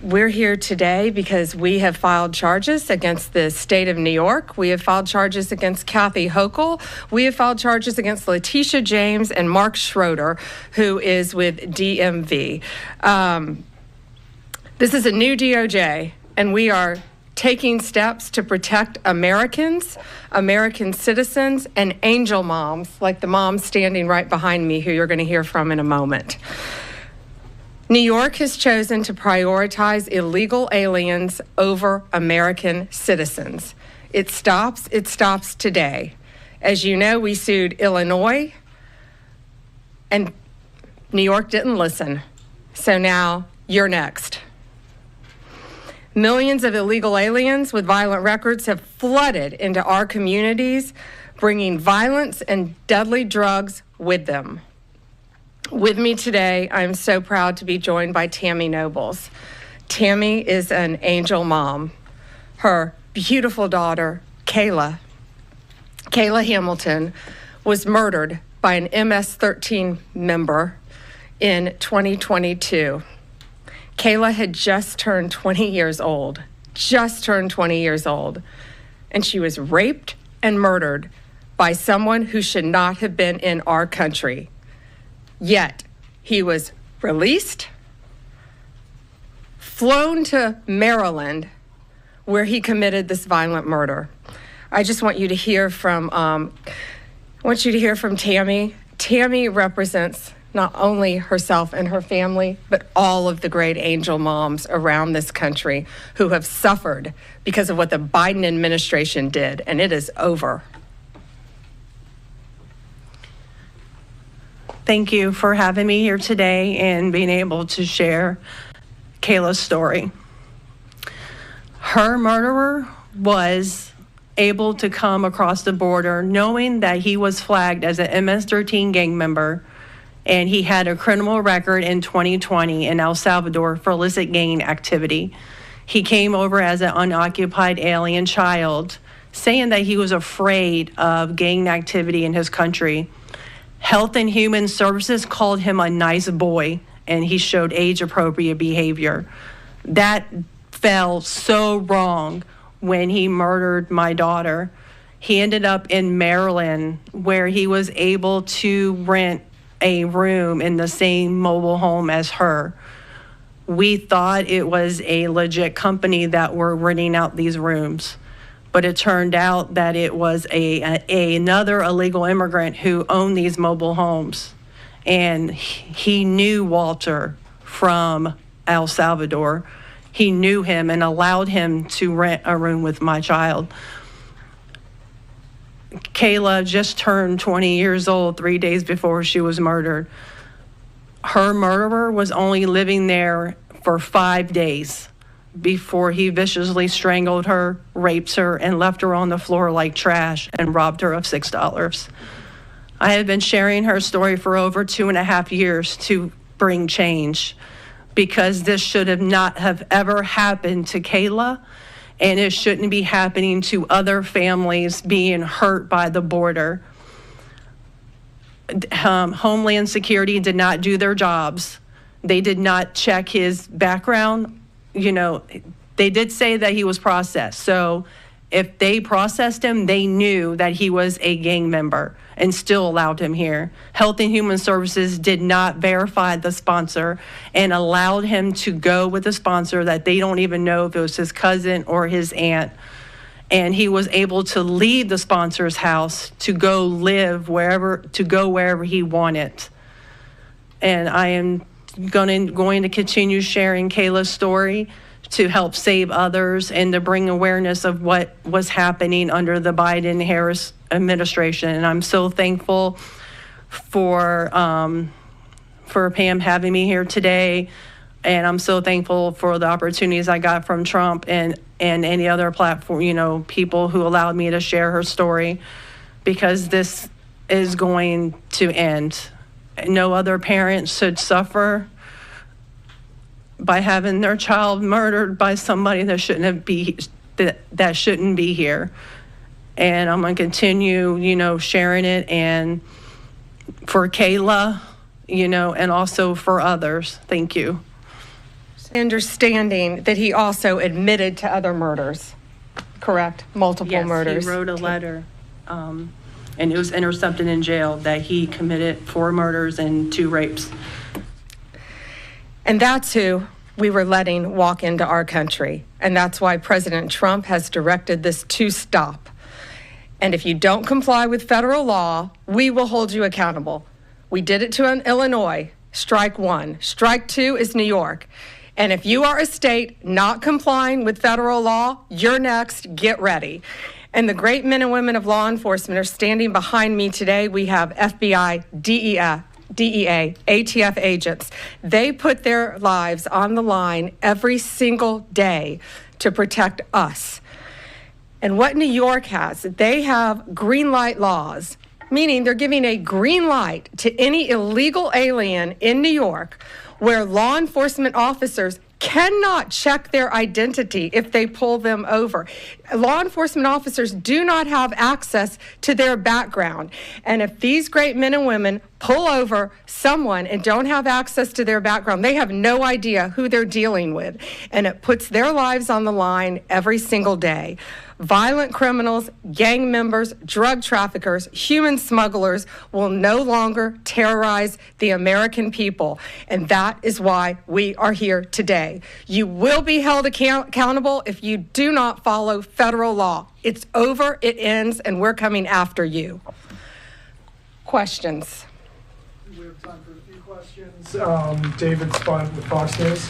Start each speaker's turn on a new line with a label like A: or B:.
A: We're here today because we have filed charges against the state of New York. We have filed charges against Kathy Hochul. We have filed charges against Letitia James and Mark Schroeder, who is with DMV. This is a new DOJ, and we are taking steps to protect Americans, American citizens, and angel moms, like the mom standing right behind me, who you're going to hear from in a moment. New York has chosen to prioritize illegal aliens over American citizens. It stops today. As you know, we sued Illinois, and New York didn't listen. So now you're next. Millions of illegal aliens with violent records have flooded into our communities, bringing violence and deadly drugs with them. With me today, I'm so proud to be joined by Tammy Nobles. Tammy is an angel mom. Her beautiful daughter, Kayla Hamilton, was murdered by an MS-13 member in 2022. Kayla had just turned 20 years old, and she was raped and murdered by someone who should not have been in our country. Yet, he was released, flown to Maryland, where he committed this violent murder. I just want you to hear from Tammy. Tammy represents not only herself and her family, but all of the great angel moms around this country who have suffered because of what the Biden administration did, and it is over.
B: Thank you for having me here today and being able to share Kayla's story. Her murderer was able to come across the border knowing that he was flagged as an MS-13 gang member, and he had a criminal record in 2020 in El Salvador for illicit gang activity. He came over as an unoccupied alien child, saying that he was afraid of gang activity in his country. Health and Human Services called him a nice boy, and he showed age-appropriate behavior. That fell so wrong when he murdered my daughter. He ended up in Maryland, where he was able to rent a room in the same mobile home as her. We thought it was a legit company that were renting out these rooms, but it turned out that it was another illegal immigrant who owned these mobile homes. And he knew Walter from El Salvador. He knew him and allowed him to rent a room with my child. Kayla just turned 20 years old 3 days before she was murdered. Her murderer was only living there for 5 days before he viciously strangled her, raped her, and left her on the floor like trash and robbed her of $6. I have been sharing her story for over 2.5 years to bring change, because this should have not have ever happened to Kayla, and it shouldn't be happening to other families being hurt by the border. Homeland Security did not do their jobs. They did not check his background. You know, they did say that he was processed. So if they processed him, they knew that he was a gang member and still allowed him here. Health and Human Services did not verify the sponsor and allowed him to go with a sponsor that they don't even know if it was his cousin or his aunt. And he was able to leave the sponsor's house to go live wherever he wanted. And I am going to continue sharing Kayla's story to help save others and to bring awareness of what was happening under the Biden-Harris administration. And I'm so thankful for Pam having me here today. And I'm so thankful for the opportunities I got from Trump and any other platform, people who allowed me to share her story, because this is going to end. No other parent should suffer by having their child murdered by somebody that shouldn't be here. And I'm going to continue, sharing it, and for Kayla, and also for others. Thank you.
A: Understanding that he also admitted to other murders, correct? Multiple murders.
B: Yes, he wrote a letter, and it was intercepted in jail that he committed 4 murders and 2 rapes.
A: And that's who we were letting walk into our country. And that's why President Trump has directed this to stop. And if you don't comply with federal law, we will hold you accountable. We did it to Illinois, strike 1. Strike 2 is New York. And if you are a state not complying with federal law, you're next. Get ready. And the great men and women of law enforcement are standing behind me today. We have FBI, DEA, ATF agents. They put their lives on the line every single day to protect us. And what New York has, they have green light laws, meaning they're giving a green light to any illegal alien in New York where law enforcement officers cannot check their identity if they pull them over. Law enforcement officers do not have access to their background. And if these great men and women pull over someone and don't have access to their background, they have no idea who they're dealing with. And it puts their lives on the line every single day. Violent criminals, gang members, drug traffickers, human smugglers will no longer terrorize the American people. And that is why we are here today. You will be held accountable if you do not follow federal law. It's over, it ends, and we're coming after you. Questions?
C: We have time for a few questions. David Spunt with Fox News.